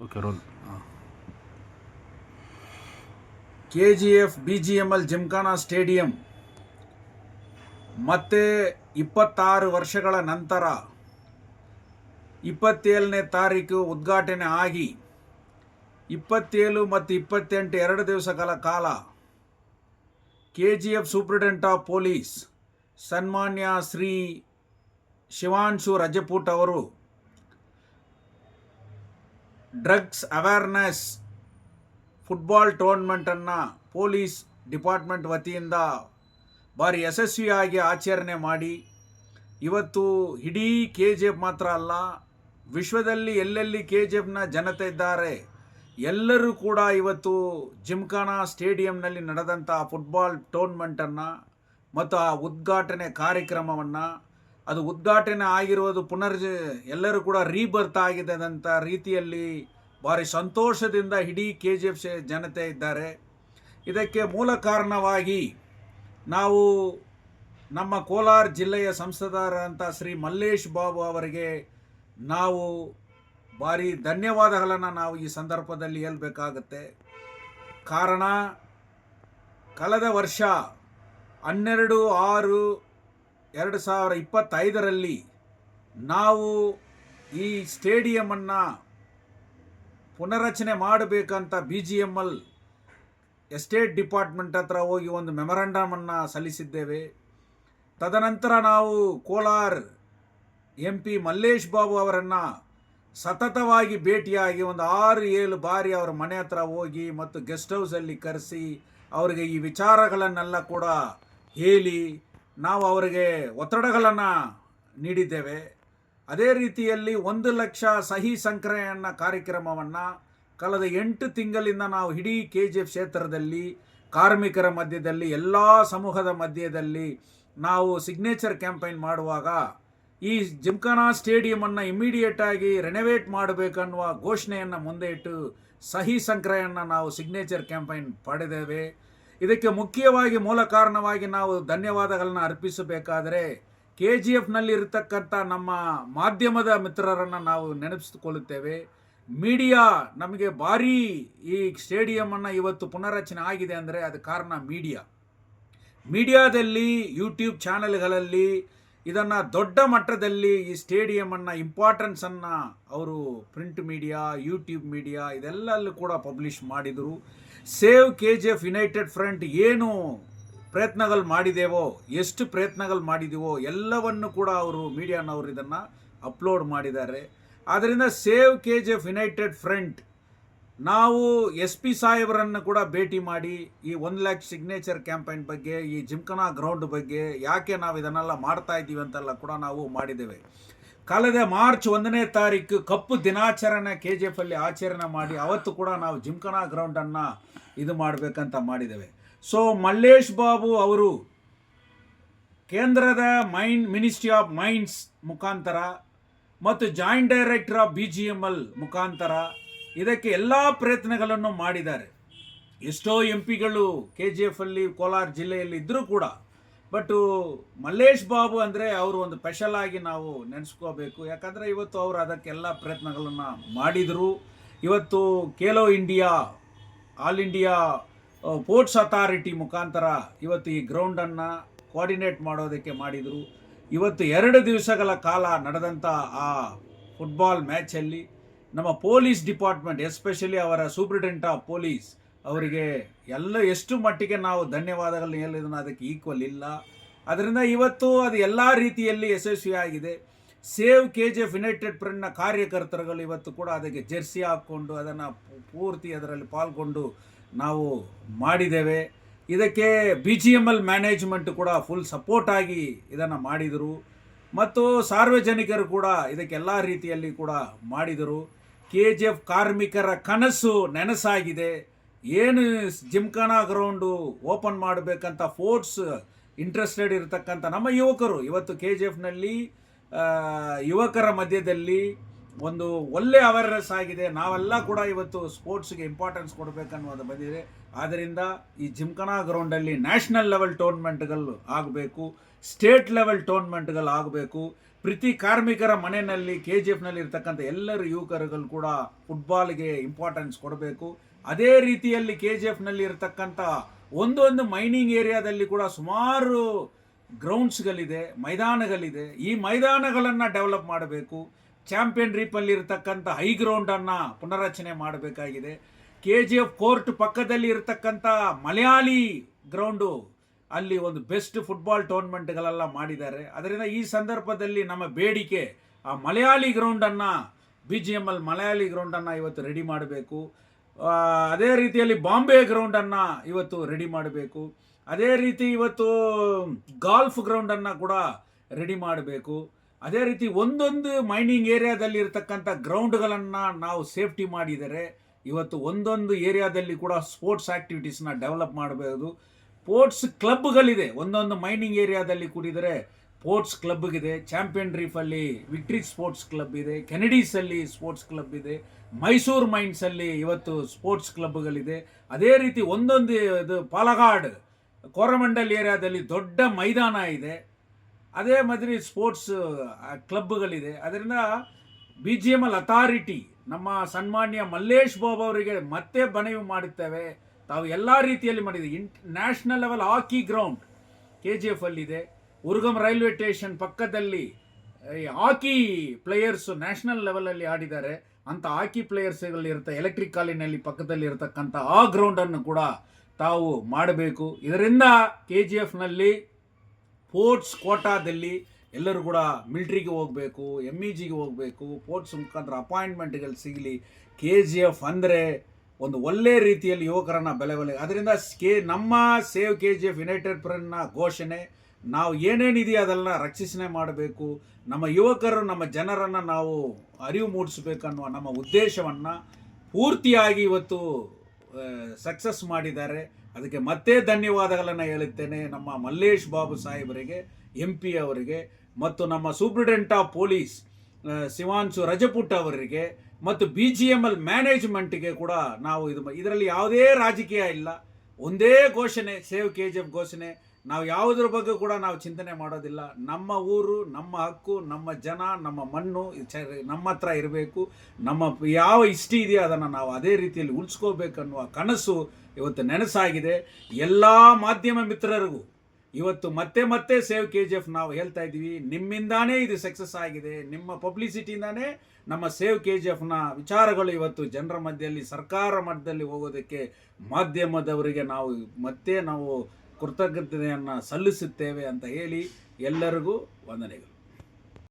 Okay roll. KGF BGML Gymkhana stadium ಮತ್ತೆ 26 ವರ್ಷಗಳ ನಂತರ 27ನೇ ತಾರೀಕು ಉದ್ಘಾಟನೆ ಆಗಿ 27 ಮತ್ತು 28 2 ದಿವಸಗಳ ಕಾಲ KGF ಸೂಪ್ರಿಡೆಂಟ್ ಆಫ್ ಪೊಲೀಸ್ ಸನ್ಮಾನ್ಯ ಶ್ರೀ ಶಿವಾಂಶು ರಜಪೂಟ್ ಅವರು ಡ್ರಗ್ಸ್ ಅವೇರ್ನೆಸ್ ಫುಟ್ಬಾಲ್ ಟೂರ್ನಮೆಂಟನ್ನು ಪೊಲೀಸ್ ಡಿಪಾರ್ಟ್ಮೆಂಟ್ ವತಿಯಿಂದ ಭಾರಿ ಯಶಸ್ವಿಯಾಗಿ ಆಚರಣೆ ಮಾಡಿ ಇವತ್ತು ಇಡೀ KGF ಮಾತ್ರ ಅಲ್ಲ, ವಿಶ್ವದಲ್ಲಿ ಎಲ್ಲೆಲ್ಲಿ KGFನ ಜನತೆ ಇದ್ದಾರೆ ಎಲ್ಲರೂ ಕೂಡ ಇವತ್ತು ಜಿಮ್ಖಾನಾ ಸ್ಟೇಡಿಯಂನಲ್ಲಿ ನಡೆದಂಥ ಫುಟ್ಬಾಲ್ ಟೂರ್ನಮೆಂಟನ್ನು ಮತ್ತು ಆ ಉದ್ಘಾಟನೆ ಕಾರ್ಯಕ್ರಮವನ್ನು, ಅದು ಉದ್ಘಾಟನೆ ಆಗಿರೋದು ಎಲ್ಲರೂ ಕೂಡ ರೀಬರ್ತ್ ಆಗಿದಂಥ ರೀತಿಯಲ್ಲಿ ಭಾರಿ ಸಂತೋಷದಿಂದ ಇಡೀ KGF ಜನತೆ ಇದ್ದಾರೆ. ಇದಕ್ಕೆ ಮೂಲ ಕಾರಣವಾಗಿ ನಾವು ನಮ್ಮ ಕೋಲಾರ ಜಿಲ್ಲೆಯ ಸಂಸದರಾದಂಥ ಶ್ರೀ ಮಲ್ಲೇಶ್ ಬಾಬು ಅವರಿಗೆ ನಾವು ಭಾರಿ ಧನ್ಯವಾದಗಳನ್ನು ನಾವು ಈ ಸಂದರ್ಭದಲ್ಲಿ ಹೇಳಬೇಕಾಗತ್ತೆ. ಕಾರಣ ಕಳೆದ ವರ್ಷ 12/6/2025 ನಾವು ಈ ಸ್ಟೇಡಿಯಮನ್ನು ಪುನರಚನೆ ಮಾಡಬೇಕಂತ BGML ಎಸ್ಟೇಟ್ ಡಿಪಾರ್ಟ್ಮೆಂಟ್ ಹತ್ರ ಹೋಗಿ ಒಂದು ಮೆಮೊರಂಡಮನ್ನು ಸಲ್ಲಿಸಿದ್ದೇವೆ. ತದನಂತರ ನಾವು ಕೋಲಾರ MP ಮಲ್ಲೇಶ್ ಬಾಬು ಅವರನ್ನು ಸತತವಾಗಿ ಭೇಟಿಯಾಗಿ ಒಂದು 6-7 ಬಾರಿ ಅವರ ಮನೆ ಹತ್ರ ಹೋಗಿ ಮತ್ತು ಗೆಸ್ಟ್ ಹೌಸಲ್ಲಿ ಕರೆಸಿ ಅವರಿಗೆ ಈ ವಿಚಾರಗಳನ್ನೆಲ್ಲ ಕೂಡ ಹೇಳಿ ನಾವು ಅವರಿಗೆ ಒತ್ತಡಗಳನ್ನು ನೀಡಿದ್ದೇವೆ. ಅದೇ ರೀತಿಯಲ್ಲಿ 1 ಲಕ್ಷ ಸಹಿ ಸಂಗ್ರಹಣೆ ಕಾರ್ಯಕ್ರಮವನ್ನು ಕಳೆದ 8 ತಿಂಗಳಿಂದ ನಾವು ಇಡೀ KGF ಕ್ಷೇತ್ರದಲ್ಲಿ ಕಾರ್ಮಿಕರ ಮಧ್ಯದಲ್ಲಿ ಎಲ್ಲ ಸಮೂಹದ ಮಧ್ಯದಲ್ಲಿ ನಾವು ಸಿಗ್ನೇಚರ್ ಕ್ಯಾಂಪೈನ್ ಮಾಡುವಾಗ ಈ ಜಿಮ್ಖಾನಾ ಸ್ಟೇಡಿಯಮನ್ನು ಇಮಿಡಿಯೇಟಾಗಿ ರೆನೋವೇಟ್ ಮಾಡಬೇಕನ್ನುವ ಘೋಷಣೆಯನ್ನು ಮುಂದೆ ಇಟ್ಟು ಸಹಿ ಸಂಗ್ರಹಣೆ ನಾವು ಸಿಗ್ನೇಚರ್ ಕ್ಯಾಂಪೈನ್ ಪಡೆದೇವೆ. ಇದಕ್ಕೆ ಮುಖ್ಯವಾಗಿ ಮೂಲ ಕಾರಣವಾಗಿ ನಾವು ಧನ್ಯವಾದಗಳನ್ನು ಅರ್ಪಿಸಬೇಕಾದರೆ KGFನಲ್ಲಿ ಇರತಕ್ಕಂಥ ನಮ್ಮ ಮಾಧ್ಯಮದ ಮಿತ್ರರನ್ನು ನಾವು ನೆನಪಿಸಿಕೊಳ್ಳುತ್ತೇವೆ. ಮೀಡಿಯಾ ನಮಗೆ ಭಾರಿ ಈ ಸ್ಟೇಡಿಯಮನ್ನು ಇವತ್ತು ಪುನರಚನೆ ಆಗಿದೆ ಅಂದರೆ ಅದು ಕಾರಣ ಮೀಡಿಯಾದಲ್ಲಿ ಯೂಟ್ಯೂಬ್ ಚಾನೆಲ್ಗಳಲ್ಲಿ ಇದನ್ನು ದೊಡ್ಡ ಮಟ್ಟದಲ್ಲಿ ಈ ಸ್ಟೇಡಿಯಮನ್ನು ಇಂಪಾರ್ಟೆನ್ಸನ್ನು ಅವರು ಪ್ರಿಂಟ್ ಮೀಡಿಯಾ, ಯೂಟ್ಯೂಬ್ ಮೀಡಿಯಾ ಇದೆಲ್ಲಲ್ಲೂ ಕೂಡ ಪಬ್ಲಿಷ್ ಮಾಡಿದರು. ಸೇವ್ KGF ಯುನೈಟೆಡ್ ಫ್ರಂಟ್ ಏನು ಪ್ರಯತ್ನಗಳು ಮಾಡಿದೆವೋ, ಎಷ್ಟು ಪ್ರಯತ್ನಗಳು ಮಾಡಿದೆವೋ ಎಲ್ಲವನ್ನು ಕೂಡ ಅವರು ಮೀಡಿಯಾನವರು ಇದನ್ನು ಅಪ್ಲೋಡ್ ಮಾಡಿದ್ದಾರೆ. ಆದ್ದರಿಂದ ಸೇವ್ KGF ಯುನೈಟೆಡ್ ಫ್ರಂಟ್ ನಾವು SP ಸಾಹೇಬರನ್ನು ಕೂಡ ಭೇಟಿ ಮಾಡಿ ಈ 1 ಲಕ್ಷ ಸಿಗ್ನೇಚರ್ ಕ್ಯಾಂಪೈನ್ ಬಗ್ಗೆ, ಈ ಜಿಮ್ಖಾನಾ ಗ್ರೌಂಡ್ ಬಗ್ಗೆ ಯಾಕೆ ನಾವು ಇದನ್ನೆಲ್ಲ ಮಾಡ್ತಾ ಇದ್ದೀವಿ ಅಂತೆಲ್ಲ ಕೂಡ ನಾವು ಮಾಡಿದ್ದೇವೆ. ಕಳೆದ ಮಾರ್ಚ್ 1ನೇ ತಾರೀಕು ಕಪ್ಪು ದಿನಾಚರಣೆ KGFಲ್ಲಿ ಆಚರಣೆ ಮಾಡಿ ಅವತ್ತು ಕೂಡ ನಾವು ಜಿಮ್ಖಾನಾ ಗ್ರೌಂಡನ್ನು ಇದು ಮಾಡಬೇಕಂತ ಮಾಡಿದ್ದೇವೆ. ಸೊ ಮಲ್ಲೇಶ್ ಬಾಬು ಅವರು ಕೇಂದ್ರದ ಮಿನಿಸ್ಟ್ರಿ ಆಫ್ ಮೈನ್ಸ್ ಮುಖಾಂತರ ಮತ್ತು ಜಾಯಿಂಟ್ ಡೈರೆಕ್ಟರ್ ಆಫ್ BGML ಮುಖಾಂತರ ಇದಕ್ಕೆ ಎಲ್ಲ ಪ್ರಯತ್ನಗಳನ್ನು ಮಾಡಿದ್ದಾರೆ. ಎಷ್ಟೋ MPಗಳು KGFಲ್ಲಿ ಕೋಲಾರ ಜಿಲ್ಲೆಯಲ್ಲಿ ಇದ್ದರೂ ಕೂಡ ಮಲ್ಲೇಶ್ ಬಾಬು ಅಂದರೆ ಅವರು ಒಂದು ಸ್ಪೆಷಲ್ ಆಗಿ ನಾವು ನೆನೆಸ್ಕೋಬೇಕು. ಯಾಕಂದರೆ ಇವತ್ತು ಅವರು ಅದಕ್ಕೆಲ್ಲ ಪ್ರಯತ್ನಗಳನ್ನು ಮಾಡಿದರು. ಇವತ್ತು Khelo India, all India sports authority ಮುಖಾಂತರ ಇವತ್ತು ಈ ಗ್ರೌಂಡನ್ನು ಕೋಆರ್ಡಿನೇಟ್ ಮಾಡೋದಕ್ಕೆ ಮಾಡಿದರು. ಇವತ್ತು 2 ದಿವಸಗಳ ಕಾಲ ನಡೆದಂಥ ಆ ಫುಟ್ಬಾಲ್ ಮ್ಯಾಚಲ್ಲಿ ನಮ್ಮ ಪೊಲೀಸ್ ಡಿಪಾರ್ಟ್ಮೆಂಟ್, ಎಸ್ಪೆಷಲಿ ಅವರ ಸೂಪ್ರಿಡೆಂಟ್ ಆಫ್ ಪೊಲೀಸ್ ಅವರಿಗೆ ಎಷ್ಟು ಮಟ್ಟಿಗೆ ನಾವು ಧನ್ಯವಾದಗಳನ್ನ ಹೇಳಿದ್ರು ಅದಕ್ಕೆ ಈಕ್ವಲ್ ಇಲ್ಲ. ಅದರಿಂದ ಇವತ್ತು ಅದು ಎಲ್ಲ ರೀತಿಯಲ್ಲಿ ಯಶಸ್ವಿಯಾಗಿದೆ. ಸೇವ್ KGF ಯುನೈಟೆಡ್ ಫ್ರಂಟ್ನ ಕಾರ್ಯಕರ್ತರುಗಳು ಇವತ್ತು ಕೂಡ ಅದಕ್ಕೆ ಜೆರ್ಸಿ ಹಾಕ್ಕೊಂಡು ಅದನ್ನು ಪೂರ್ತಿ ಅದರಲ್ಲಿ ಪಾಲ್ಗೊಂಡು ನಾವು ಮಾಡಿದ್ದೇವೆ. ಇದಕ್ಕೆ BGML ಮ್ಯಾನೇಜ್ಮೆಂಟ್ ಕೂಡ ಫುಲ್ ಸಪೋರ್ಟ್ ಆಗಿ ಇದನ್ನು ಮಾಡಿದರು ಮತ್ತು ಸಾರ್ವಜನಿಕರು ಕೂಡ ಇದಕ್ಕೆಲ್ಲ ರೀತಿಯಲ್ಲಿ ಕೂಡ ಮಾಡಿದರು. KGF ಕಾರ್ಮಿಕರ ಕನಸು ನನಸಾಗಿದೆ. ಏನು ಜಿಮ್ಖಾನಾ ಗ್ರೌಂಡು ಓಪನ್ ಮಾಡಬೇಕಂತ ಸ್ಪೋರ್ಟ್ಸ್ ಇಂಟ್ರೆಸ್ಟೆಡ್ ಇರತಕ್ಕಂಥ ನಮ್ಮ ಯುವಕರು ಇವತ್ತು KGFನಲ್ಲಿ ಯುವಕರ ಮಧ್ಯದಲ್ಲಿ ಒಂದು ಒಳ್ಳೆ ಅವೇರ್ನೆಸ್ ಆಗಿದೆ. ನಾವೆಲ್ಲ ಕೂಡ ಇವತ್ತು ಸ್ಪೋರ್ಟ್ಸ್ಗೆ ಇಂಪಾರ್ಟೆನ್ಸ್ ಕೊಡಬೇಕನ್ನೋದು ಬಂದಿದೆ. ಆದ್ದರಿಂದ ಈ ಜಿಮ್ಖಾನಾ ಗ್ರೌಂಡಲ್ಲಿ ನ್ಯಾಷನಲ್ ಲೆವೆಲ್ ಟೂರ್ನಮೆಂಟ್ಗಳು ಆಗಬೇಕು, ಸ್ಟೇಟ್ ಲೆವೆಲ್ ಟೂರ್ನಮೆಂಟ್ಗಳು ಆಗಬೇಕು, ಪ್ರತಿ ಕಾರ್ಮಿಕರ ಮನೆಯಲ್ಲಿ KGFನಲ್ಲಿ ಇರ್ತಕ್ಕಂಥ ಎಲ್ಲರ ಯುವಕರುಗಳು ಕೂಡ ಫುಟ್ಬಾಲ್ಗೆ ಇಂಪಾರ್ಟೆನ್ಸ್ ಕೊಡಬೇಕು. ಅದೇ ರೀತಿಯಲ್ಲಿ KGFನಲ್ಲಿ ಇರ್ತಕ್ಕಂಥ ಒಂದೊಂದು ಮೈನಿಂಗ್ ಏರಿಯಾದಲ್ಲಿ ಕೂಡ ಸುಮಾರು ಗ್ರೌಂಡ್ಸ್ಗಳಿದೆ, ಮೈದಾನಗಳಿದೆ. ಈ ಮೈದಾನಗಳನ್ನು ಡೆವಲಪ್ ಮಾಡಬೇಕು. ಚಾಂಪಿಯನ್ ರೀಪಲ್ಲಿ ಇರತಕ್ಕಂಥ ಹೈ ಗ್ರೌಂಡನ್ನು ಪುನರಚನೆ ಮಾಡಬೇಕಾಗಿದೆ. KGF ಕೋರ್ಟ್ ಪಕ್ಕದಲ್ಲಿ ಇರತಕ್ಕಂಥ ಮಲಯಾಳಿ ಗ್ರೌಂಡು, ಅಲ್ಲಿ ಒಂದು ಬೆಸ್ಟ್ ಫುಟ್ಬಾಲ್ ಟೂರ್ನಮೆಂಟ್ಗಳೆಲ್ಲ ಮಾಡಿದ್ದಾರೆ. ಅದರಿಂದ ಈ ಸಂದರ್ಭದಲ್ಲಿ ನಮ್ಮ ಬೇಡಿಕೆ ಆ ಮಲಯಾಳಿ ಗ್ರೌಂಡನ್ನು BGML ಮಲಯಾಳಿ ಗ್ರೌಂಡನ್ನು ಇವತ್ತು ರೆಡಿ ಮಾಡಬೇಕು. ಅದೇ ರೀತಿಯಲ್ಲಿ ಬಾಂಬೆ ಗ್ರೌಂಡನ್ನು ಇವತ್ತು ರೆಡಿ ಮಾಡಬೇಕು. ಅದೇ ರೀತಿ ಇವತ್ತು ಗಾಲ್ಫ್ ಗ್ರೌಂಡನ್ನು ಕೂಡ ರೆಡಿ ಮಾಡಬೇಕು. ಅದೇ ರೀತಿ ಒಂದೊಂದು ಮೈನಿಂಗ್ ಏರಿಯಾದಲ್ಲಿ ಇರತಕ್ಕಂಥ ಗ್ರೌಂಡ್ಗಳನ್ನು ನಾವು ಸೇಫ್ಟಿ ಮಾಡಿದರೆ ಇವತ್ತು ಒಂದೊಂದು ಏರಿಯಾದಲ್ಲಿ ಕೂಡ ಸ್ಪೋರ್ಟ್ಸ್ ಆ್ಯಕ್ಟಿವಿಟೀಸ್ನ ಡೆವಲಪ್ ಮಾಡಬಹುದು. ಸ್ಪೋರ್ಟ್ಸ್ ಕ್ಲಬ್ಗಳಿದೆ, ಒಂದೊಂದು ಮೈನಿಂಗ್ ಏರಿಯಾದಲ್ಲಿ ಕೂಡಿದರೆ ಸ್ಪೋರ್ಟ್ಸ್ ಕ್ಲಬ್ಗಿದೆ. ಚಾಂಪಿಯನ್ ರೀಫಲ್ಲಿ ವಿಕ್ಟ್ರಿ ಸ್ಪೋರ್ಟ್ಸ್ ಕ್ಲಬ್ ಇದೆ, ಕೆನಡೀಸಲ್ಲಿ ಸ್ಪೋರ್ಟ್ಸ್ ಕ್ಲಬ್ ಇದೆ, ಮೈಸೂರು ಮೈನ್ಸಲ್ಲಿ ಇವತ್ತು ಸ್ಪೋರ್ಟ್ಸ್ ಕ್ಲಬ್ಗಳಿದೆ. ಅದೇ ರೀತಿ ಒಂದೊಂದು ಇದು ಪಾಲಗಾಡ್ ಕೋರಮಂಡಲ್ ಏರಿಯಾದಲ್ಲಿ ದೊಡ್ಡ ಮೈದಾನ ಇದೆ. ಅದೇ ಮಾದರಿ ಸ್ಪೋರ್ಟ್ಸ್ ಕ್ಲಬ್ಗಳಿದೆ. ಅದರಿಂದ BGML ಅಥಾರಿಟಿ ನಮ್ಮ ಸನ್ಮಾನ್ಯ ಮಲ್ಲೇಶ್ ಬಾಬು ಅವರಿಗೆ ಮತ್ತೆ ಮನವಿ ಮಾಡುತ್ತೇವೆ, ತಾವು ಎಲ್ಲ ರೀತಿಯಲ್ಲಿ ಮಾಡಿದೆ. ನ್ಯಾಷನಲ್ ಲೆವೆಲ್ ಹಾಕಿ ಗ್ರೌಂಡ್ KGF ಅಲ್ಲಿದೆ. ಉರ್ಗಮ್ ರೈಲ್ವೆ ಸ್ಟೇಷನ್ ಪಕ್ಕದಲ್ಲಿ ಹಾಕಿ ಪ್ಲೇಯರ್ಸು ನ್ಯಾಷನಲ್ ಲೆವೆಲಲ್ಲಿ ಆಡಿದ್ದಾರೆ. ಅಂಥ ಹಾಕಿ ಪ್ಲೇಯರ್ಸ್ಗಳಿರುತ್ತೆ ಎಲೆಕ್ಟ್ರಿಕ್ ಕಾಲಿನಲ್ಲಿ ಪಕ್ಕದಲ್ಲಿ ಇರತಕ್ಕಂಥ ಆ ಗ್ರೌಂಡನ್ನು ಕೂಡ ತಾವು ಮಾಡಬೇಕು. ಇದರಿಂದ KGFನಲ್ಲಿ ಸ್ಪೋರ್ಟ್ಸ್ ಕೋಟಾದಲ್ಲಿ ಎಲ್ಲರೂ ಕೂಡ ಮಿಲ್ಟ್ರಿಗೆ ಹೋಗಬೇಕು, MEGಗೆ ಹೋಗಬೇಕು, ಸ್ಪೋರ್ಟ್ಸ್ ಮುಖಾಂತರ ಅಪಾಯಿಂಟ್ಮೆಂಟ್ಗಳು ಸಿಗಲಿ. KGF ಅಂದರೆ ಒಂದು ಒಳ್ಳೆ ರೀತಿಯಲ್ಲಿ ಯುವಕರನ್ನು ಬೆಲೆ ಅದರಿಂದ ನಮ್ಮ ಸೇವ್ KGF ಯುನೈಟೆಡ್ ಫ್ರಂಟ್ನ ಘೋಷಣೆ, ನಾವು ಏನೇನಿದೆಯೋ ಅದೆಲ್ಲ ರಕ್ಷಣೆ ಮಾಡಬೇಕು. ನಮ್ಮ ಯುವಕರು, ನಮ್ಮ ಜನರನ್ನು ನಾವು ಅರಿವು ಮೂಡಿಸಬೇಕನ್ನುವ ನಮ್ಮ ಉದ್ದೇಶವನ್ನು ಪೂರ್ತಿಯಾಗಿ ಇವತ್ತು ಸಕ್ಸಸ್ ಮಾಡಿದ್ದಾರೆ. ಅದಕ್ಕೆ ಮತ್ತೆ ಧನ್ಯವಾದಗಳನ್ನು ಹೇಳುತ್ತೇನೆ ನಮ್ಮ ಮಲ್ಲೇಶ್ ಬಾಬು ಸಾಹೇಬರಿಗೆ, MP ಅವರಿಗೆ, ಮತ್ತು ನಮ್ಮ ಸೂಪ್ರಿಡೆಂಟ್ ಆಫ್ ಪೊಲೀಸ್ ಶಿವಾಂಶು ರಜಪುಟ್ ಅವರಿಗೆ, ಮತ್ತು BGML ಮ್ಯಾನೇಜ್ಮೆಂಟ್ಗೆ ಕೂಡ ನಾವು ಇದರಲ್ಲಿ ಯಾವುದೇ ರಾಜಕೀಯ ಇಲ್ಲ. ಒಂದೇ ಘೋಷಣೆ, ಸೇವ್ KGF ಘೋಷಣೆ. ನಾವು ಯಾವುದ್ರ ಬಗ್ಗೆ ಕೂಡ ನಾವು ಚಿಂತನೆ ಮಾಡೋದಿಲ್ಲ. ನಮ್ಮ ಊರು, ನಮ್ಮ ಹಕ್ಕು, ನಮ್ಮ ಜನ, ನಮ್ಮ ಮಣ್ಣು ನಮ್ಮ ಹತ್ರ ಇರಬೇಕು. ನಮ್ಮ ಯಾವ ಇಷ್ಟ ಇದೆಯೋ ಅದನ್ನು ನಾವು ಅದೇ ರೀತಿಯಲ್ಲಿ ಉಳಿಸ್ಕೋಬೇಕನ್ನುವ ಕನಸು ಇವತ್ತು ನೆನಸಾಗಿದೆ. ಎಲ್ಲ ಮಾಧ್ಯಮ ಮಿತ್ರರಿಗೂ ಇವತ್ತು ಮತ್ತೆ ಸೇವ್ KGF ನಾವು ಹೇಳ್ತಾ ಇದ್ದೀವಿ, ನಿಮ್ಮಿಂದಾನೇ ಇದು ಸಕ್ಸಸ್ ಆಗಿದೆ. ನಿಮ್ಮ ಪಬ್ಲಿಸಿಟಿಯಿಂದಾನೇ ನಮ್ಮ ಸೇವ್ KGFನ ವಿಚಾರಗಳು ಇವತ್ತು ಜನರ ಮಧ್ಯದಲ್ಲಿ, ಸರ್ಕಾರ ಮಟ್ಟದಲ್ಲಿ ಹೋಗೋದಕ್ಕೆ ಮಾಧ್ಯಮದವರಿಗೆ ನಾವು ಕೃತಜ್ಞತೆಯನ್ನು ಸಲ್ಲಿಸುತ್ತೇವೆ ಅಂತ ಹೇಳಿ ಎಲ್ಲರಿಗೂ ವಂದನೆಗಳು.